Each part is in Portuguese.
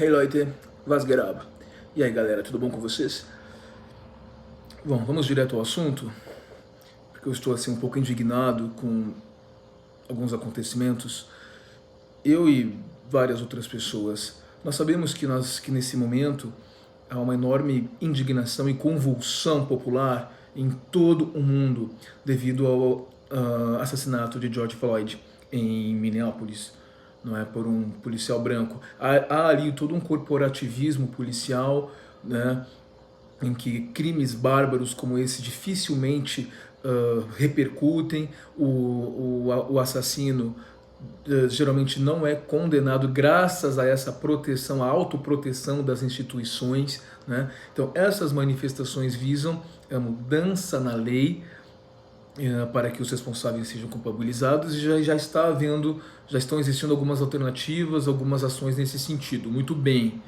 Hey Leute, was geht ab? E aí galera, tudo bom com vocês? Bom, vamos direto ao assunto, porque eu estou assim um pouco indignado com alguns acontecimentos. Eu e várias outras pessoas, nós sabemos que nesse momento há uma enorme indignação e convulsão popular em todo o mundo devido ao assassinato de George Floyd em Minneapolis, não é, por um policial branco. Há ali todo um corporativismo policial, né, em que crimes bárbaros como esse dificilmente repercutem. O assassino geralmente não é condenado graças a essa proteção, a autoproteção das instituições, né? Então essas manifestações visam a mudança na lei para que os responsáveis sejam culpabilizados, e já estão existindo algumas alternativas, algumas ações nesse sentido. Muito bem.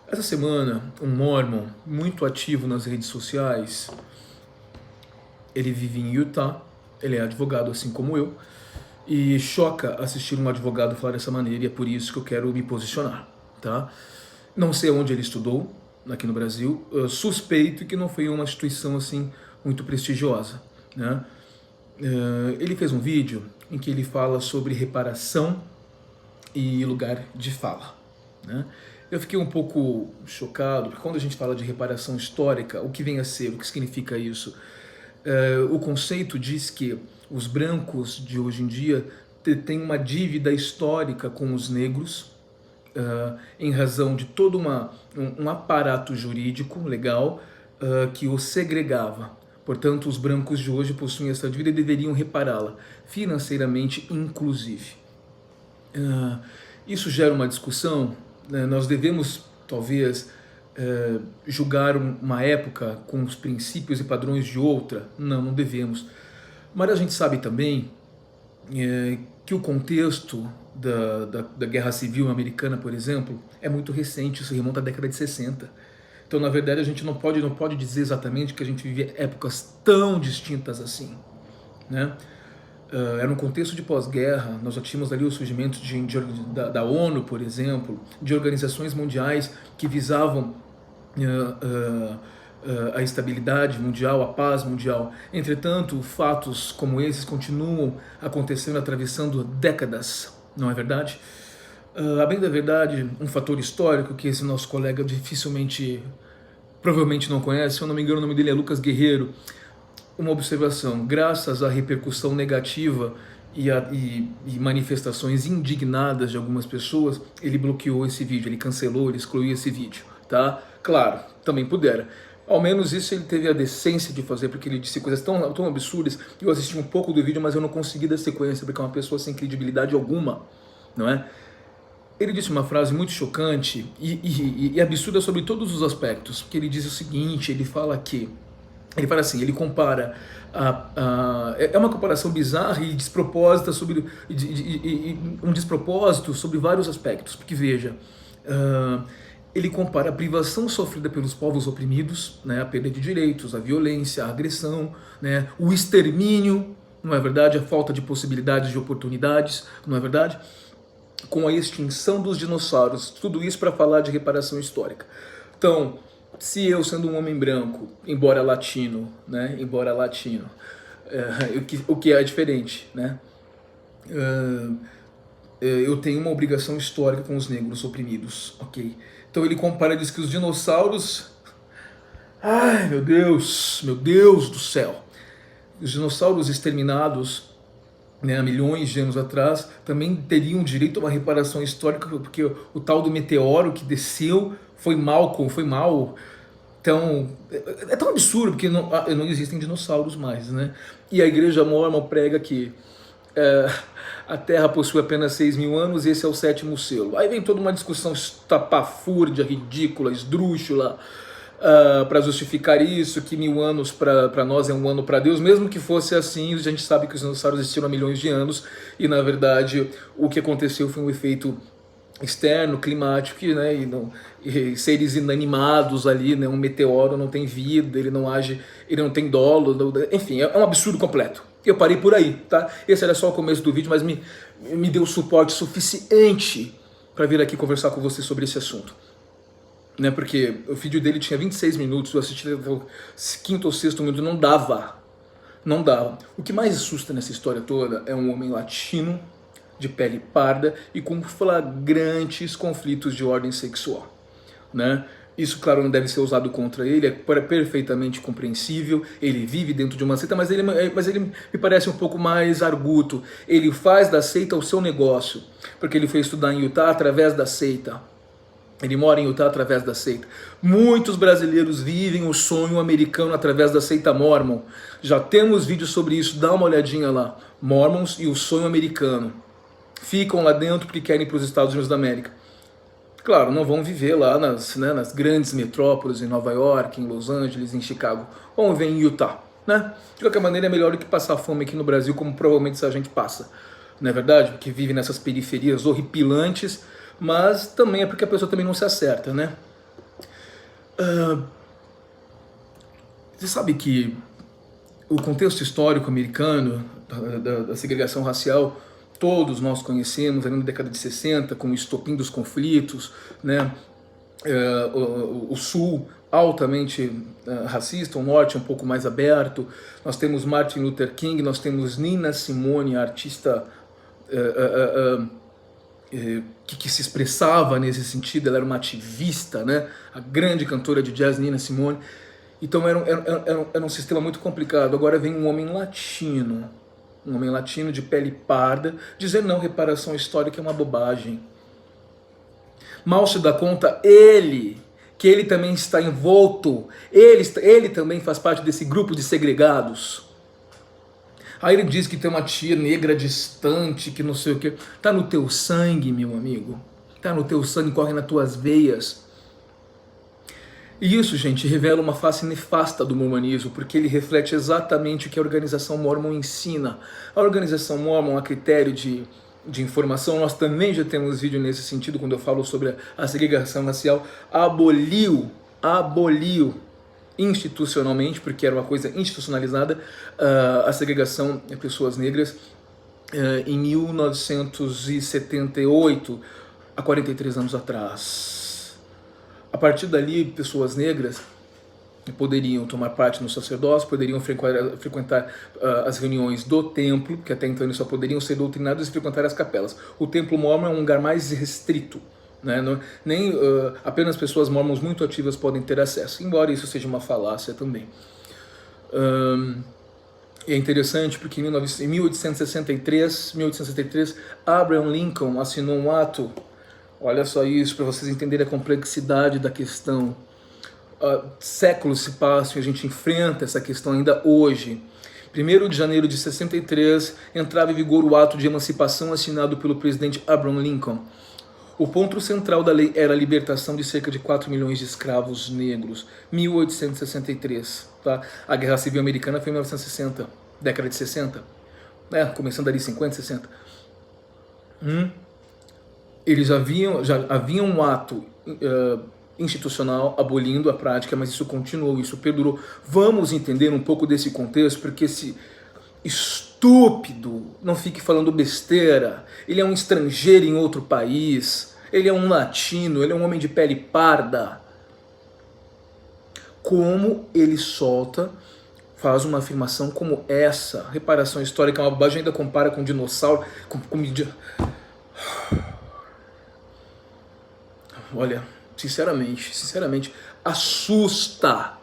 Essa semana, um Mormon muito ativo nas redes sociais, ele vive em Utah, ele é advogado assim como eu, e choca assistir um advogado falar dessa maneira, e é por isso que eu quero me posicionar, tá? Não sei onde ele estudou, aqui no Brasil, eu suspeito que não foi uma instituição assim muito prestigiosa, né? Ele fez um vídeo em que ele fala sobre reparação e lugar de fala, né? Eu fiquei um pouco chocado, porque quando a gente fala de reparação histórica, o que vem a ser, o que significa isso? O conceito diz que os brancos de hoje em dia têm uma dívida histórica com os negros, em razão de todo um aparato jurídico legal que os segregava. Portanto, os brancos de hoje possuem essa dívida e deveriam repará-la, financeiramente inclusive. Isso gera uma discussão, né? Nós devemos, talvez, julgar uma época com os princípios e padrões de outra? Não devemos. Mas a gente sabe também que o contexto da Guerra Civil Americana, por exemplo, é muito recente, isso remonta à década de 60. Então, na verdade, a gente não pode dizer exatamente que a gente vivia épocas tão distintas assim, né? Era um contexto de pós-guerra, nós já tínhamos ali o surgimento da ONU, por exemplo, de organizações mundiais que visavam a estabilidade mundial, a paz mundial. Entretanto, fatos como esses continuam acontecendo, atravessando décadas, não é verdade? A bem da verdade, um fator histórico que esse nosso colega provavelmente não conhece, se eu não me engano o nome dele é Lucas Guerreiro. Uma observação: graças à repercussão negativa e manifestações indignadas de algumas pessoas, ele bloqueou esse vídeo, ele cancelou, ele excluiu esse vídeo, tá? Claro, também pudera. Ao menos isso ele teve a decência de fazer, porque ele disse coisas tão absurdas. Eu assisti um pouco do vídeo, mas eu não consegui dar sequência, porque é uma pessoa sem credibilidade alguma, não é? Ele disse uma frase muito chocante e absurda sobre todos os aspectos, porque ele diz o seguinte, ele fala assim, ele compara, é uma comparação bizarra e despropósita um despropósito sobre vários aspectos, porque veja, ele compara a privação sofrida pelos povos oprimidos, né, a perda de direitos, a violência, a agressão, né, o extermínio, não é verdade, a falta de possibilidades de oportunidades, não é verdade, com a extinção dos dinossauros, tudo isso para falar de reparação histórica. Então, se eu, sendo um homem branco, embora latino, o que é diferente, né? Eu tenho uma obrigação histórica com os negros oprimidos, ok? Então ele compara, diz que os dinossauros... Ai, meu Deus do céu! Os dinossauros exterminados, né, há milhões de anos atrás, também teriam direito a uma reparação histórica, porque o tal do meteoro que desceu foi mal. Então, é tão absurdo, porque não existem dinossauros mais, né? E a igreja mórmon prega que a Terra possui apenas 6.000 anos e esse é o 7º selo. Aí vem toda uma discussão estapafúrdia, ridícula, esdrúxula, para justificar isso, que 1.000 anos para nós é um ano para Deus. Mesmo que fosse assim, a gente sabe que os dinossauros existiram há milhões de anos e, na verdade, o que aconteceu foi um efeito externo, climático, né, e seres inanimados ali, né, um meteoro não tem vida, ele não age, ele não tem dolo, enfim, é um absurdo completo. Eu parei por aí, tá? Esse era só o começo do vídeo, mas me deu suporte suficiente para vir aqui conversar com você sobre esse assunto. Né, porque o vídeo dele tinha 26 minutos, eu assisti o quinto ou sexto minuto, não dava. Não dava. O que mais assusta nessa história toda é um homem latino, de pele parda e com flagrantes conflitos de ordem sexual. Né? Isso, claro, não deve ser usado contra ele, é perfeitamente compreensível, ele vive dentro de uma seita, mas ele me parece um pouco mais arguto. Ele faz da seita o seu negócio, porque ele foi estudar em Utah através da seita. Ele mora em Utah através da seita. Muitos brasileiros vivem o sonho americano através da seita Mormon. Já temos vídeos sobre isso, dá uma olhadinha lá. Mormons e o sonho americano. Ficam lá dentro porque querem ir para os Estados Unidos da América. Claro, não vão viver lá nas grandes metrópoles, em Nova York, em Los Angeles, em Chicago. Vão viver em Utah. Né? De qualquer maneira, é melhor do que passar fome aqui no Brasil, como provavelmente essa gente passa. Não é verdade? Porque vive nessas periferias horripilantes, mas também é porque a pessoa também não se acerta, né? Você sabe que o contexto histórico americano, da segregação racial, todos nós conhecemos, ali na década de 60, com o estopim dos conflitos, né? O Sul altamente racista, o Norte um pouco mais aberto. Nós temos Martin Luther King, nós temos Nina Simone, a artista que se expressava nesse sentido, ela era uma ativista, né? A grande cantora de jazz Nina Simone. Então era um sistema muito complicado. Agora vem um homem latino de pele parda, dizer não, reparação histórica é uma bobagem. Mal se dá conta que ele também está envolto, ele também faz parte desse grupo de segregados. Aí ele diz que tem uma tia negra distante, que não sei o que. Tá no teu sangue, meu amigo. Tá no teu sangue, corre nas tuas veias. E isso, gente, revela uma face nefasta do mormonismo, porque ele reflete exatamente o que a organização Mormon ensina. A organização Mormon, a critério de informação, nós também já temos vídeo nesse sentido, quando eu falo sobre a segregação racial, aboliu institucionalmente, porque era uma coisa institucionalizada, a segregação de pessoas negras em 1978, há 43 anos atrás. A partir dali, pessoas negras poderiam tomar parte no sacerdócio, poderiam frequentar as reuniões do templo, que até então eles só poderiam ser doutrinados e frequentar as capelas. O templo mormon é um lugar mais restrito, né? Nem apenas pessoas mormons muito ativas podem ter acesso, embora isso seja uma falácia também. E é interessante porque em 1863, Abraham Lincoln assinou um ato. Olha só isso, para vocês entenderem a complexidade da questão. Séculos se passam e a gente enfrenta essa questão ainda hoje. 1º de janeiro de 63, entrava em vigor o ato de emancipação assinado pelo presidente Abraham Lincoln. O ponto central da lei era a libertação de cerca de 4 milhões de escravos negros. 1863. Tá? A Guerra Civil Americana foi em 1960, década de 60. Começando ali 50, 60. Eles já haviam um ato institucional abolindo a prática, mas isso continuou, isso perdurou. Vamos entender um pouco desse contexto, porque esse estúpido não fique falando besteira. Ele é um estrangeiro em outro país, ele é um latino, ele é um homem de pele parda. Como ele faz uma afirmação como essa? Reparação histórica é uma bobagem, ainda compara com dinossauro, Olha, sinceramente, assusta,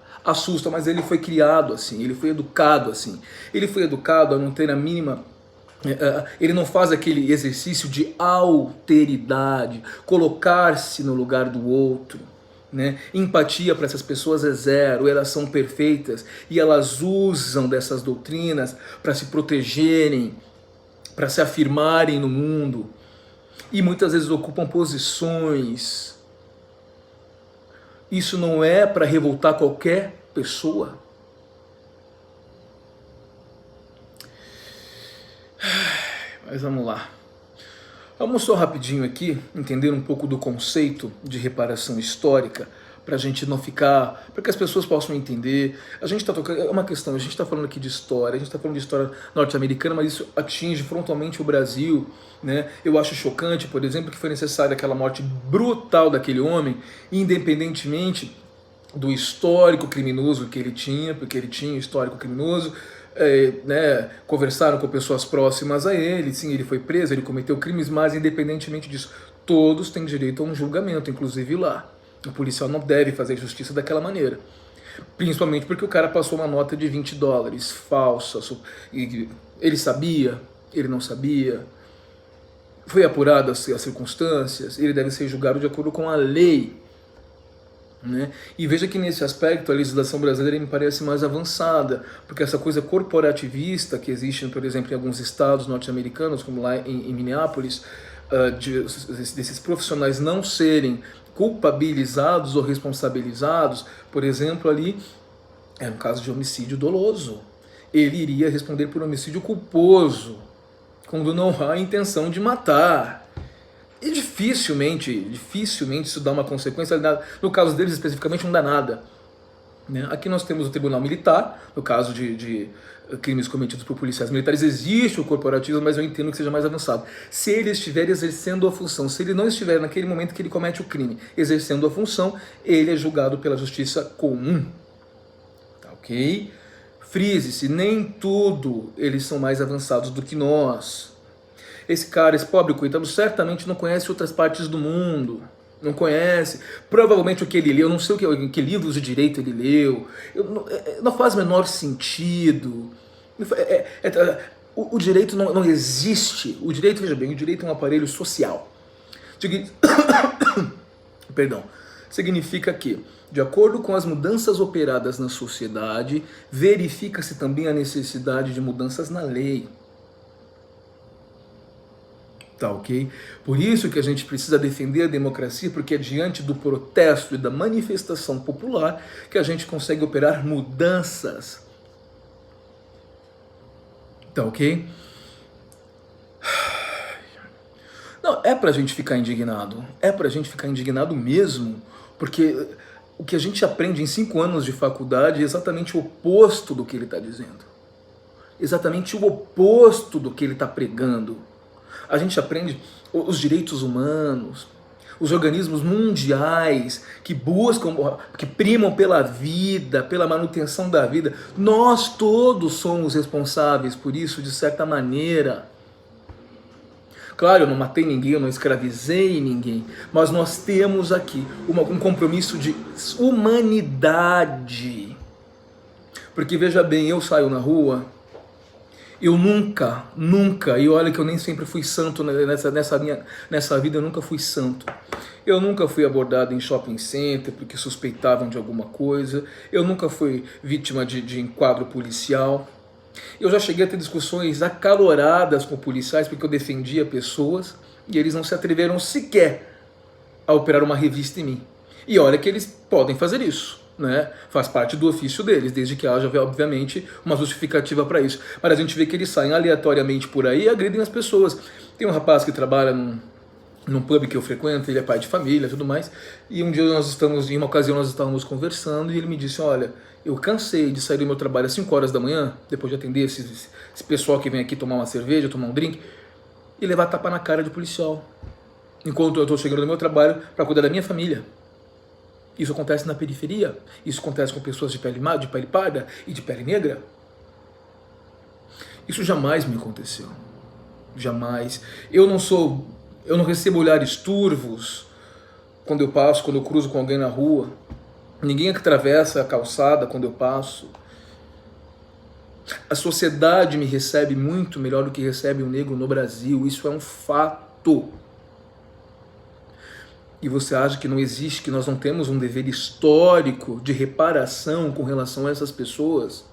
mas ele foi criado assim, ele foi educado assim. Ele foi educado a não ter a mínima... Ele não faz aquele exercício de alteridade, colocar-se no lugar do outro, né? Empatia para essas pessoas é zero, elas são perfeitas e elas usam dessas doutrinas para se protegerem, para se afirmarem no mundo. E muitas vezes ocupam posições. Isso não é para revoltar qualquer pessoa. Mas vamos lá. Vamos só rapidinho aqui entender um pouco do conceito de reparação histórica para a gente não ficar, para que as pessoas possam entender. A gente está tocando, é uma questão, a gente está falando aqui de história, a gente está falando de história norte-americana, mas isso atinge frontalmente o Brasil, né? Eu acho chocante, por exemplo, que foi necessária aquela morte brutal daquele homem, independentemente do histórico criminoso que ele tinha, porque ele tinha histórico criminoso, né, conversaram com pessoas próximas a ele, sim, ele foi preso, ele cometeu crimes, mas independentemente disso, todos têm direito a um julgamento, inclusive lá. O policial não deve fazer justiça daquela maneira. Principalmente porque o cara passou uma nota de $20, falsa. Ele sabia, ele não sabia. Foi apurado as circunstâncias, ele deve ser julgado de acordo com a lei. Né? E veja que nesse aspecto a legislação brasileira me parece mais avançada, porque essa coisa corporativista que existe, por exemplo, em alguns estados norte-americanos, como lá em Minneapolis, desses profissionais não serem culpabilizados ou responsabilizados, por exemplo, ali é um caso de homicídio doloso. Ele iria responder por homicídio culposo, quando não há intenção de matar. E dificilmente isso dá uma consequência. No caso deles especificamente não dá nada. Né? Aqui nós temos o Tribunal Militar, no caso de crimes cometidos por policiais militares, existe o corporativismo, mas eu entendo que seja mais avançado. Se ele estiver exercendo a função, se ele não estiver naquele momento que ele comete o crime, exercendo a função, ele é julgado pela justiça comum. Tá, ok? Frise-se, nem tudo eles são mais avançados do que nós. Esse cara, esse pobre coitado, certamente não conhece outras partes do mundo. Não conhece. Provavelmente o que ele leu, eu não sei que livros de direito ele leu. Não faz o menor sentido. O direito não existe. O direito, veja bem, o direito é um aparelho social. Perdão. Significa que, de acordo com as mudanças operadas na sociedade, verifica-se também a necessidade de mudanças na lei. Tá, ok? Por isso que a gente precisa defender a democracia, porque é diante do protesto e da manifestação popular que a gente consegue operar mudanças. Tá, ok? Não, é pra gente ficar indignado. É pra gente ficar indignado mesmo, porque o que a gente aprende em 5 anos de faculdade é exatamente o oposto do que ele está dizendo. Exatamente o oposto do que ele está pregando. A gente aprende os direitos humanos, os organismos mundiais que buscam, que primam pela vida, pela manutenção da vida. Nós todos somos responsáveis por isso, de certa maneira. Claro, eu não matei ninguém, eu não escravizei ninguém, mas nós temos aqui um compromisso de humanidade. Porque veja bem, eu saio na rua, eu nunca, e olha que eu nem sempre fui santo nessa vida, eu nunca fui santo. Eu nunca fui abordado em shopping center porque suspeitavam de alguma coisa, eu nunca fui vítima de enquadro policial. Eu já cheguei a ter discussões acaloradas com policiais porque eu defendia pessoas e eles não se atreveram sequer a operar uma revista em mim. E olha que eles podem fazer isso. Né? Faz parte do ofício deles, desde que haja, obviamente, uma justificativa para isso. Mas a gente vê que eles saem aleatoriamente por aí e agridem as pessoas. Tem um rapaz que trabalha num pub que eu frequento, ele é pai de família e tudo mais, e um dia em uma ocasião nós estávamos conversando e ele me disse, olha, eu cansei de sair do meu trabalho às 5 horas da manhã, depois de atender esse pessoal que vem aqui tomar uma cerveja, tomar um drink, e levar tapa na cara de policial, enquanto eu estou chegando no meu trabalho para cuidar da minha família. Isso acontece na periferia, isso acontece com pessoas de pele parda e de pele negra. Isso jamais me aconteceu. Jamais. Eu não recebo olhares turvos quando eu cruzo com alguém na rua. Ninguém atravessa a calçada quando eu passo. A sociedade me recebe muito melhor do que recebe um negro no Brasil. Isso é um fato. E você acha que não existe, que nós não temos um dever histórico de reparação com relação a essas pessoas?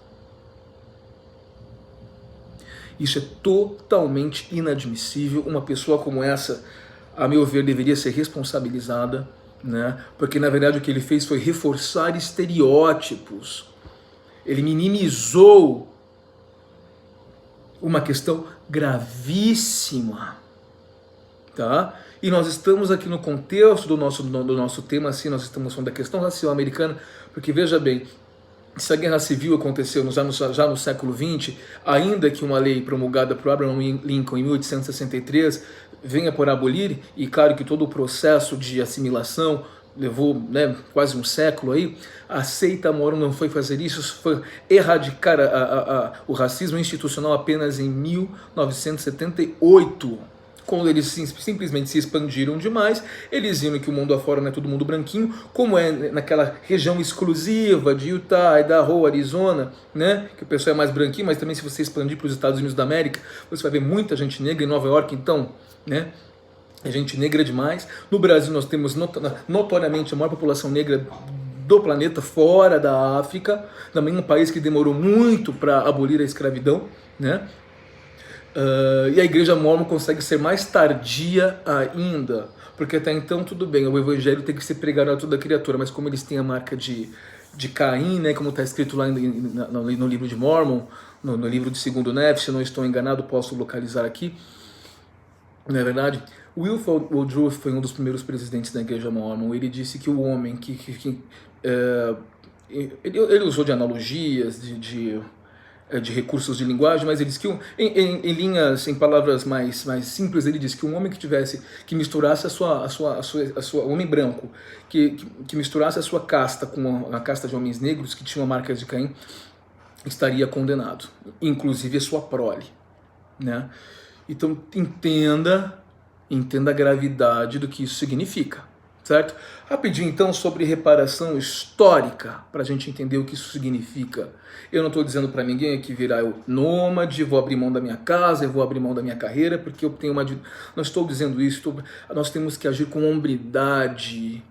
Isso é totalmente inadmissível. Uma pessoa como essa, a meu ver, deveria ser responsabilizada, né? Porque na verdade o que ele fez foi reforçar estereótipos. Ele minimizou uma questão gravíssima, tá? E nós estamos aqui no contexto do nosso tema, assim, nós estamos falando da questão racial americana, porque veja bem, se a guerra civil aconteceu já no século XX, ainda que uma lei promulgada por Abraham Lincoln em 1863 venha por abolir, e claro que todo o processo de assimilação levou, né, quase um século aí, a seita Moro não foi fazer isso, foi erradicar o racismo institucional apenas em 1978. Quando eles simplesmente se expandiram demais, eles viram que o mundo afora não é todo mundo branquinho, como é naquela região exclusiva de Utah, Idaho, Arizona, né? Que o pessoal é mais branquinho, mas também se você expandir para os Estados Unidos da América, você vai ver muita gente negra em Nova York, então, né? É gente negra demais. No Brasil nós temos notoriamente a maior população negra do planeta, fora da África, também um país que demorou muito para abolir a escravidão, né? E a igreja mórmon consegue ser mais tardia ainda, porque até então tudo bem, o evangelho tem que ser pregado a toda criatura, mas como eles têm a marca de Caim, né, como está escrito lá no livro de Mormon, no livro de 2º Nefe, se eu não estou enganado, posso localizar aqui, não é verdade? Wilford Woodruff foi um dos primeiros presidentes da igreja mórmon. Ele disse que o homem ele usou de analogias, de recursos de linguagem, mas ele diz que em linhas, em palavras mais simples, ele diz que um homem que misturasse o homem branco, que misturasse a sua casta com a casta de homens negros que tinham marcas de Caim, estaria condenado, inclusive a sua prole, né? Então entenda a gravidade do que isso significa, certo? Rapidinho então sobre reparação histórica, para a gente entender o que isso significa. Eu não estou dizendo para ninguém que virar eu nômade, vou abrir mão da minha casa, eu vou abrir mão da minha carreira, porque eu tenho não estou dizendo isso, nós temos que agir com hombridade,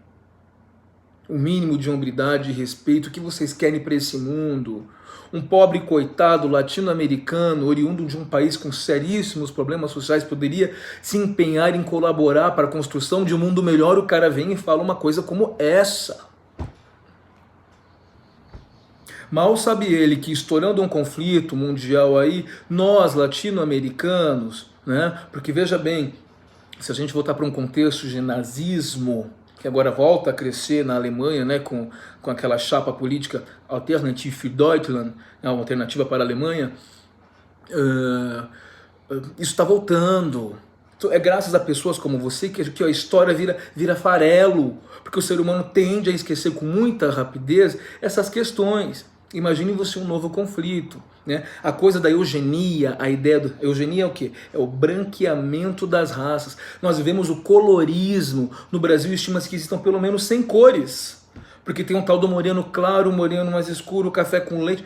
o mínimo de hombridade e respeito. O que vocês querem para esse mundo? Um pobre coitado latino-americano, oriundo de um país com seríssimos problemas sociais, poderia se empenhar em colaborar para a construção de um mundo melhor. O cara vem e fala uma coisa como essa. Mal sabe ele que, estourando um conflito mundial aí, nós latino-americanos, né? Porque veja bem, se a gente voltar para um contexto de nazismo, que agora volta a crescer na Alemanha, né, com aquela chapa política Alternative für Deutschland, né, uma alternativa para a Alemanha, isso está voltando. É graças a pessoas como você que a história vira farelo, porque o ser humano tende a esquecer com muita rapidez essas questões. Imagine você um novo conflito, né? A coisa da eugenia, a ideia do... Eugenia é o quê? É o branqueamento das raças. Nós vivemos o colorismo. No Brasil estima-se que existam pelo menos 100 cores, porque tem um tal do moreno claro, moreno mais escuro, café com leite.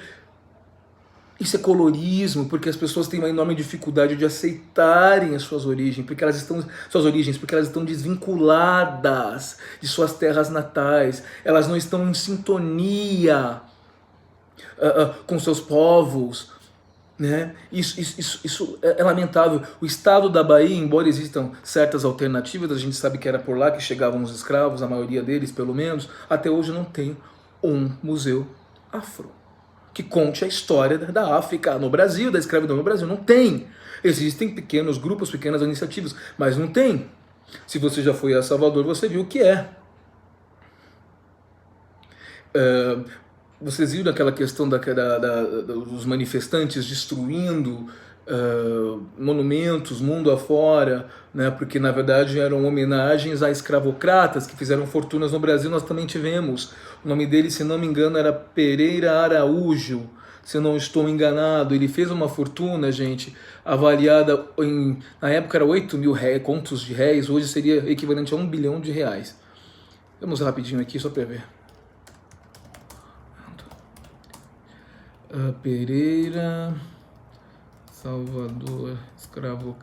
Isso é colorismo, porque as pessoas têm uma enorme dificuldade de aceitarem as suas origens, porque elas estão desvinculadas de suas terras natais. Elas não estão em sintonia com seus povos, né? Isso é lamentável. O estado da Bahia, embora existam certas alternativas, a gente sabe que era por lá que chegavam os escravos, a maioria deles pelo menos, até hoje não tem um museu afro que conte a história da África no Brasil, da escravidão no Brasil. Não tem. Existem pequenos grupos, pequenas iniciativas, mas não tem. Se você já foi a Salvador, você viu o que é. Vocês viram aquela questão dos manifestantes destruindo monumentos mundo afora, né? Porque na verdade eram homenagens a escravocratas que fizeram fortunas no Brasil. Nós também tivemos. O nome dele, se não me engano, era Pereira Araújo, se eu não estou enganado. Ele fez uma fortuna, gente, avaliada na época era 8 mil contos de réis, hoje seria equivalente a 1 bilhão de reais. Vamos rapidinho aqui só para ver. Pereira, Salvador, escravo.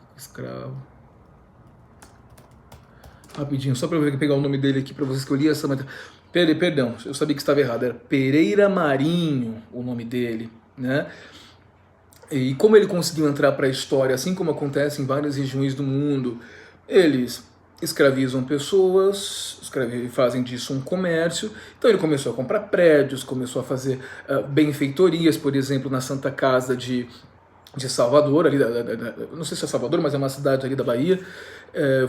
Rapidinho, só para eu pegar o nome dele aqui para vocês, que eu li essa matéria. Perdão, eu sabia que estava errado, era Pereira Marinho o nome dele, né? E como ele conseguiu entrar para a história, assim como acontece em várias regiões do mundo, eles escravizam pessoas, fazem disso um comércio. Então ele começou a comprar prédios, começou a fazer benfeitorias, por exemplo, na Santa Casa de Salvador, ali não sei se é Salvador, mas é uma cidade ali da Bahia.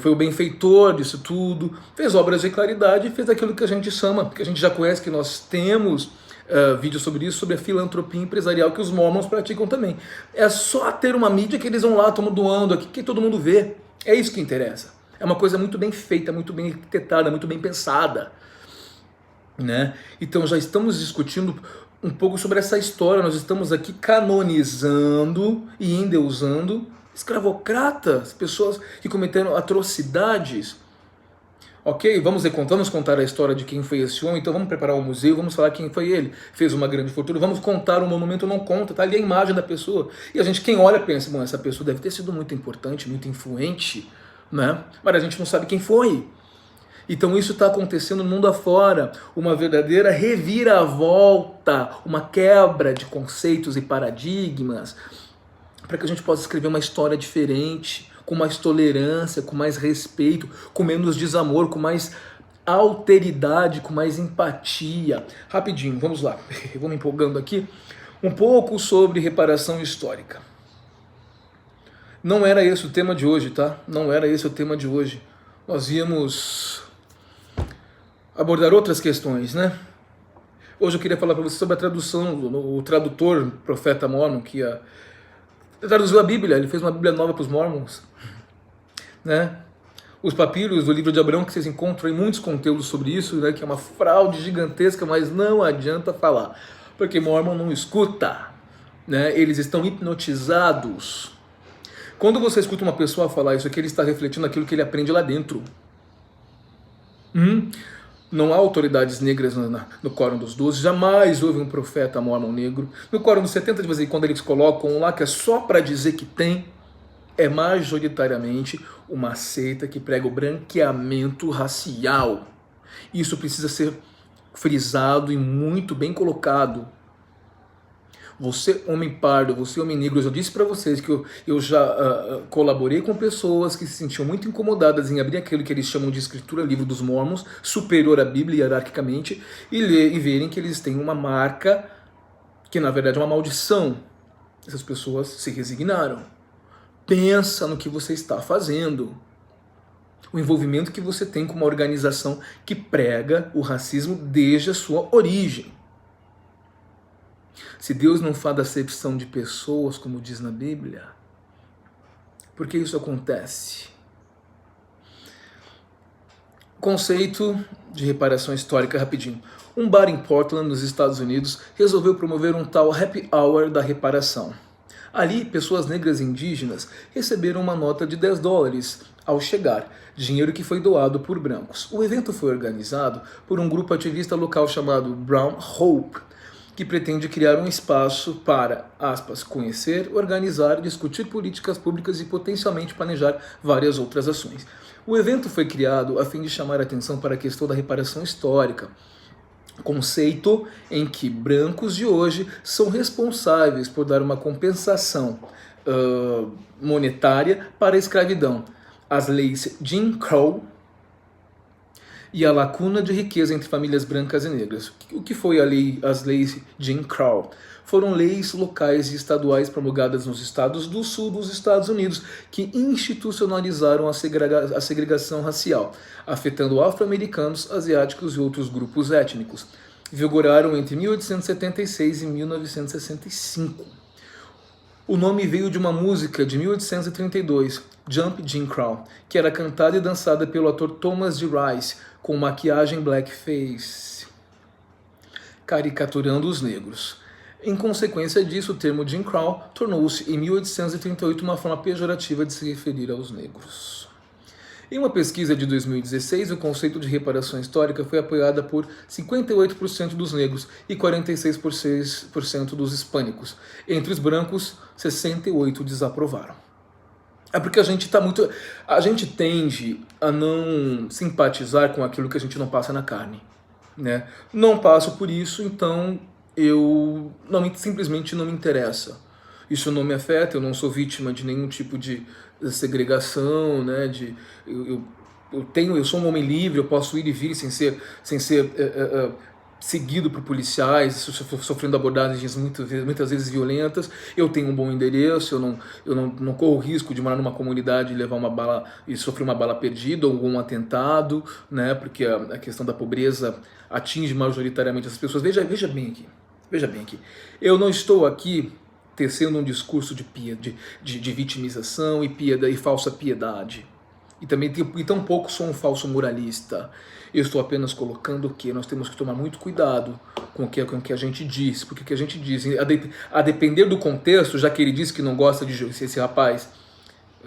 foi o benfeitor disso tudo, fez obras de caridade, fez aquilo que a gente chama, que a gente já conhece, que nós temos vídeo sobre isso, sobre a filantropia empresarial que os mormons praticam também. É só ter uma mídia que eles vão lá, estão doando aqui, que todo mundo vê. É isso que interessa. É uma coisa muito bem feita, muito bem arquitetada, muito bem pensada, né? Então já estamos discutindo um pouco sobre essa história, nós estamos aqui canonizando e endeusando escravocratas, pessoas que cometeram atrocidades. Ok, vamos contar a história de quem foi esse homem, então vamos preparar um museu, vamos falar quem foi ele. Fez uma grande fortuna, vamos contar um monumento, não conta, tá ali a imagem da pessoa. E a gente, quem olha, pensa, bom, essa pessoa deve ter sido muito importante, muito influente, né? Mas a gente não sabe quem foi. Então isso está acontecendo no mundo afora, uma verdadeira reviravolta, uma quebra de conceitos e paradigmas, para que a gente possa escrever uma história diferente, com mais tolerância, com mais respeito, com menos desamor, com mais alteridade, com mais empatia. Rapidinho, vamos lá, eu vou me empolgando aqui, um pouco sobre reparação histórica. Não era esse o tema de hoje, tá? Não era esse o tema de hoje. Nós íamos abordar outras questões, né? Hoje eu queria falar para você sobre a tradução, o tradutor, profeta Mormon, que traduziu a Bíblia, ele fez uma Bíblia nova para os Mormons, né? Os papiros do livro de Abraão, que vocês encontram em muitos conteúdos sobre isso, né? Que é uma fraude gigantesca, mas não adianta falar, porque Mormon não escuta, né? Eles estão hipnotizados. Quando você escuta uma pessoa falar isso aqui, ele está refletindo aquilo que ele aprende lá dentro. Não há autoridades negras no Quórum dos 12, jamais houve um profeta mormon negro. No Quórum dos 70, de vez em quando eles colocam um lá que é só para dizer que tem, é majoritariamente uma seita que prega o branqueamento racial. Isso precisa ser frisado e muito bem colocado. Você, homem pardo, você, homem negro, eu já disse para vocês que eu já colaborei com pessoas que se sentiam muito incomodadas em abrir aquilo que eles chamam de escritura, livro dos Mormons, superior à Bíblia hierarquicamente, e ler e verem que eles têm uma marca que na verdade é uma maldição. Essas pessoas se resignaram. Pensa no que você está fazendo. O envolvimento que você tem com uma organização que prega o racismo desde a sua origem. Se Deus não faz acepção de pessoas, como diz na Bíblia, por que isso acontece? Conceito de reparação histórica, rapidinho. Um bar em Portland, nos Estados Unidos, resolveu promover um tal happy hour da reparação. Ali, pessoas negras e indígenas receberam uma nota de $10 ao chegar, dinheiro que foi doado por brancos. O evento foi organizado por um grupo ativista local chamado Brown Hope, que pretende criar um espaço para, aspas, conhecer, organizar, discutir políticas públicas e potencialmente planejar várias outras ações. O evento foi criado a fim de chamar a atenção para a questão da reparação histórica, conceito em que brancos de hoje são responsáveis por dar uma compensação monetária para a escravidão. As leis Jim Crow e a lacuna de riqueza entre famílias brancas e negras. O que foi as leis Jim Crow? Foram leis locais e estaduais promulgadas nos estados do sul dos Estados Unidos que institucionalizaram a segregação racial, afetando afro-americanos, asiáticos e outros grupos étnicos. Vigoraram entre 1876 e 1965. O nome veio de uma música de 1832, Jump Jim Crow, que era cantada e dançada pelo ator Thomas D. Rice, com maquiagem blackface, caricaturando os negros. Em consequência disso, o termo Jim Crow tornou-se, em 1838, uma forma pejorativa de se referir aos negros. Em uma pesquisa de 2016, o conceito de reparação histórica foi apoiado por 58% dos negros e 46% dos hispânicos. Entre os brancos, 68% desaprovaram. É porque a gente tende a não simpatizar com aquilo que a gente não passa na carne, né? Não passo por isso, então simplesmente não me interessa. Isso não me afeta, eu não sou vítima de nenhum tipo de segregação, né? Eu sou um homem livre, eu posso ir e vir sem ser seguido por policiais, sofrendo abordagens muitas vezes violentas. Eu tenho um bom endereço, eu não corro risco de morar numa comunidade e levar uma bala e sofrer uma bala perdida ou um atentado, né? Porque a questão da pobreza atinge majoritariamente as pessoas. Veja bem aqui, veja bem aqui. Eu não estou aqui tecendo um discurso de vitimização e falsa piedade. E tampouco sou um falso moralista. Eu estou apenas colocando que nós temos que tomar muito cuidado com o que a gente diz, porque o que a gente diz, a depender do contexto, já que ele disse que não gosta de esse rapaz,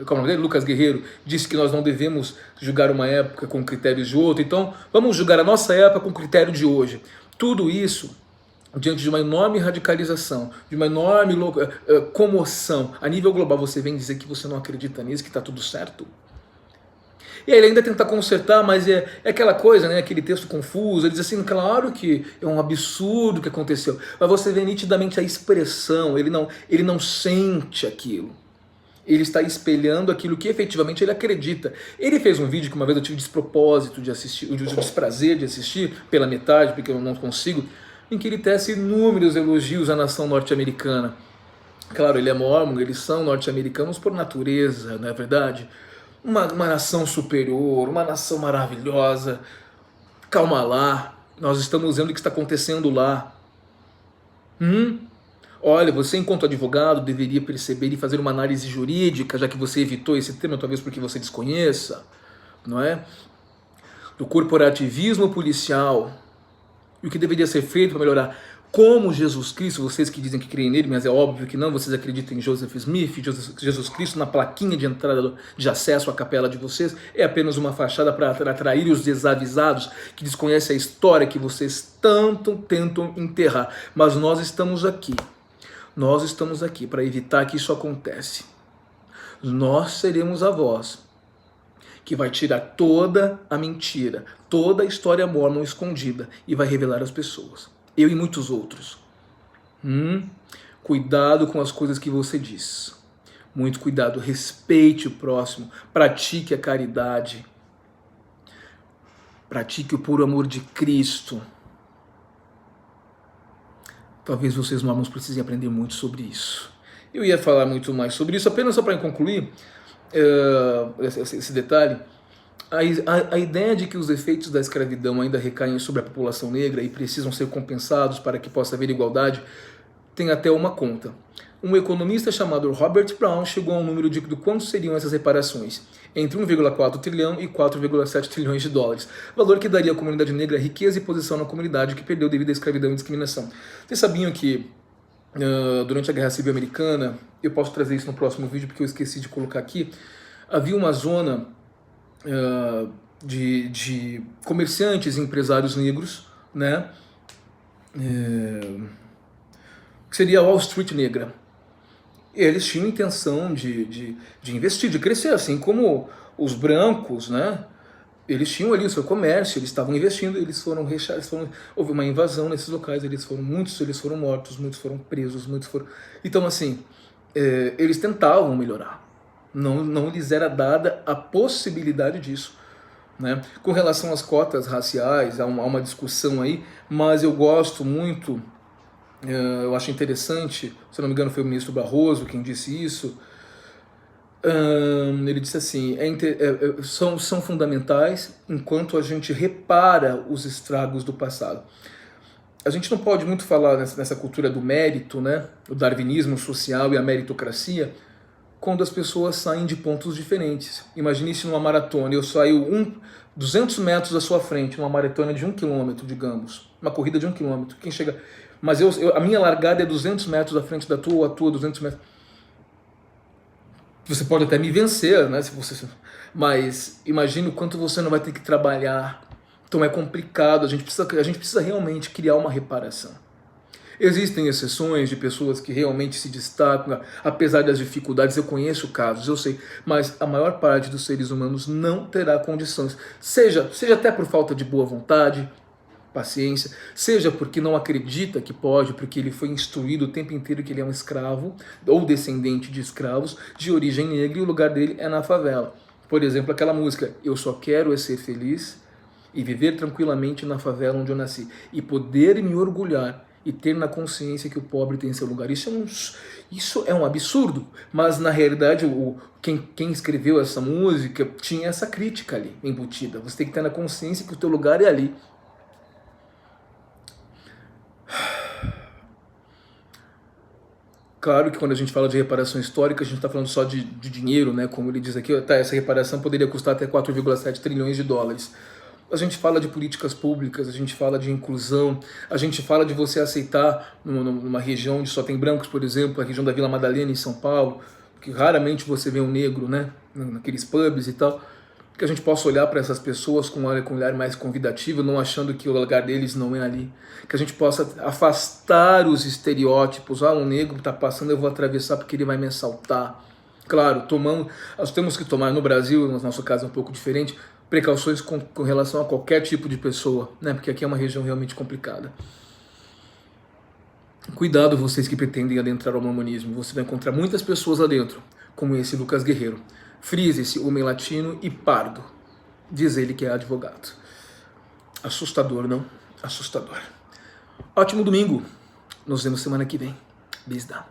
como é o nome dele? Lucas Guerreiro, disse que nós não devemos julgar uma época com critérios de outra, então vamos julgar a nossa época com critério de hoje. Tudo isso diante de uma enorme radicalização, de uma enorme comoção a nível global. Você vem dizer que você não acredita nisso, que está tudo certo? E aí ele ainda tenta consertar, mas é aquela coisa, né? Aquele texto confuso. Ele diz assim, claro que é um absurdo o que aconteceu, mas você vê nitidamente a expressão, ele não sente aquilo. Ele está espelhando aquilo que efetivamente ele acredita. Ele fez um vídeo que uma vez eu tive despropósito de assistir, o desprazer de assistir, pela metade, porque eu não consigo, em que ele tece inúmeros elogios à nação norte-americana. Claro, ele é mórmon, eles são norte-americanos por natureza, não é verdade? Uma nação superior, uma nação maravilhosa. Calma lá, nós estamos vendo o que está acontecendo lá. Olha, você enquanto advogado deveria perceber e fazer uma análise jurídica, já que você evitou esse tema, talvez porque você desconheça, não é? Do corporativismo policial e o que deveria ser feito para melhorar. Como Jesus Cristo, vocês que dizem que creem nele, mas é óbvio que não, vocês acreditam em Joseph Smith, Jesus Cristo na plaquinha de entrada de acesso à capela de vocês, é apenas uma fachada para atrair os desavisados que desconhecem a história que vocês tanto tentam enterrar. Mas nós estamos aqui para evitar que isso aconteça. Nós seremos a voz que vai tirar toda a mentira, toda a história mórmon escondida e vai revelar às pessoas. Eu e muitos outros. Cuidado com as coisas que você diz. Muito cuidado, respeite o próximo, pratique a caridade, pratique o puro amor de Cristo. Talvez vocês mórmons precisem aprender muito sobre isso. Eu ia falar muito mais sobre isso, apenas só para concluir esse detalhe. A ideia de que os efeitos da escravidão ainda recaem sobre a população negra e precisam ser compensados para que possa haver igualdade tem até uma conta. Um economista chamado Robert Brown chegou a um número de quanto seriam essas reparações, entre 1,4 trilhão e 4,7 trilhões de dólares, valor que daria à comunidade negra riqueza e posição na comunidade que perdeu devido à escravidão e discriminação. Vocês sabiam que durante a Guerra Civil Americana, eu posso trazer isso no próximo vídeo porque eu esqueci de colocar aqui, havia uma zona de comerciantes e empresários negros, né? Que seria a Wall Street negra. Eles tinham intenção de investir, de crescer, assim como os brancos, né? Eles tinham ali o seu comércio, eles estavam investindo, houve uma invasão nesses locais, muitos eles foram mortos, muitos foram presos, Então, assim, eles tentavam melhorar. Não lhes era dada a possibilidade disso, né? Com relação às cotas raciais, há uma discussão aí, mas eu gosto muito, eu acho interessante, se não me engano foi o ministro Barroso quem disse isso. Ele disse assim, são fundamentais enquanto a gente repara os estragos do passado. A gente não pode muito falar nessa cultura do mérito, né? O darwinismo social e a meritocracia, quando as pessoas saem de pontos diferentes. Imagine se numa maratona eu saio 200 metros à sua frente, numa maratona de 1 quilômetro, digamos, uma corrida de 1 quilômetro. Quem chega... Mas a minha largada é 200 metros à frente da tua, ou a tua 200 metros. Você pode até me vencer, né? Mas imagine o quanto você não vai ter que trabalhar. Então é complicado, a gente precisa realmente criar uma reparação. Existem exceções de pessoas que realmente se destacam, apesar das dificuldades, eu conheço casos, eu sei, mas a maior parte dos seres humanos não terá condições, seja até por falta de boa vontade, paciência, seja porque não acredita que pode, porque ele foi instruído o tempo inteiro que ele é um escravo, ou descendente de escravos, de origem negra, e o lugar dele é na favela. Por exemplo, aquela música, Eu Só Quero É Ser Feliz, e viver tranquilamente na favela onde eu nasci e poder me orgulhar e ter na consciência que o pobre tem seu lugar. Isso é um absurdo, mas na realidade quem escreveu essa música tinha essa crítica ali embutida. Você tem que ter na consciência que o teu lugar é ali. Claro que quando a gente fala de reparação histórica, a gente está falando só de dinheiro, né? Como ele diz aqui, tá, essa reparação poderia custar até 4,7 trilhões de dólares. A gente fala de políticas públicas, a gente fala de inclusão, a gente fala de você aceitar numa região onde só tem brancos, por exemplo, a região da Vila Madalena em São Paulo, que raramente você vê um negro, né? Naqueles pubs e tal. Que a gente possa olhar para essas pessoas com um olhar mais convidativo, não achando que o lugar deles não é ali. Que a gente possa afastar os estereótipos. Um negro está passando, eu vou atravessar porque ele vai me assaltar. Claro, nós temos que tomar, no Brasil, no nosso caso é um pouco diferente, precauções com relação a qualquer tipo de pessoa, né? Porque aqui é uma região realmente complicada. Cuidado vocês que pretendem adentrar ao mormonismo, você vai encontrar muitas pessoas lá dentro, como esse Lucas Guerreiro. Frise esse homem latino e pardo. Diz ele que é advogado. Assustador, não? Assustador. Ótimo domingo. Nos vemos semana que vem. Bisdá.